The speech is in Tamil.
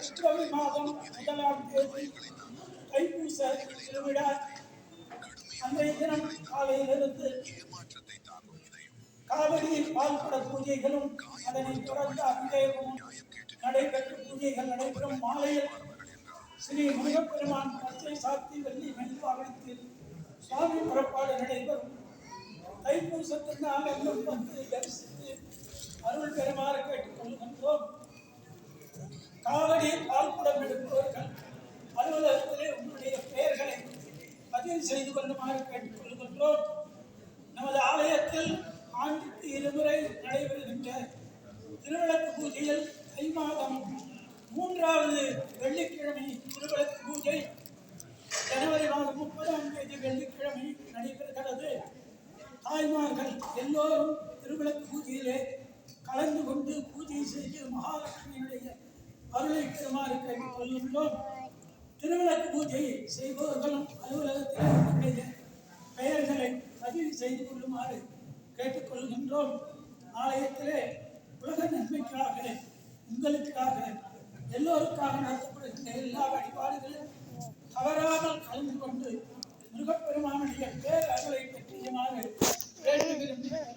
பிப்ரவரி மாதம் 1ஆம் தேதி தைப்பூச திருவிழா. அன்றைய தினம் காலையிலிருந்து காவடியில் பால்குட பூஜைகளும் அதனைத் தொடர்ந்து அபிஷேகமும் நடைபெற்று பூஜைகள் நடைபெறும். மாலையில் ஸ்ரீ முருகப்பெருமான் பச்சை சாத்தி வெள்ளி மெல்வாகனத்தில் சுவாமி புறப்பாடு நடைபெறும். தைப்பூசத்தினால் எல்லாம் வந்து தரிசித்து அருள் பெறுமாறு கேட்டுக் கொள்கின்றோம். காவடி பால்குடம் எடுப்பவர்கள் அலுவலகத்திலே உங்களுடைய பெயர்களை பதிவு செய்து கொள்ளுமாறு கேட்டுக் கொள்கின்றோம். நமது ஆலயத்தில் ஆண்டுக்கு 2 முறை நடைபெறுகின்ற திருவிளக்கு பூஜையில் தை மாதம் 3வது வெள்ளிக்கிழமை திருவிளக்கு பூஜை ஜனவரி மாதம் 30ஆம் தேதி வெள்ளிக்கிழமை நடைபெறுகிறது. தாய்மார்கள் எல்லோரும் திருவிளக்கு பூஜையிலே கலந்து கொண்டு பூஜை செய்து மகாலட்சுமியினுடைய அருளை பெறுமாறு கேட்டுக் கொள்கின்றோம். திருவிளக்கு பூஜை செய்பவர்களும் அலுவலகத்தில் நம்முடைய பெயர்களை பதிவு செய்து கொள்ளுமாறு கேட்டுக்கொள்கின்றோம். ஆலயத்திலே உலக நன்மைக்காக உங்களுக்காக எல்லோருக்காக நடத்தப்படுகின்ற எல்லா வழிபாடுகளும் தவறாமல் கலந்து கொண்டு முருகப்பெருமானுடைய பேர் அருளை பெற்றியுமாறு வேண்டுகிறேன்.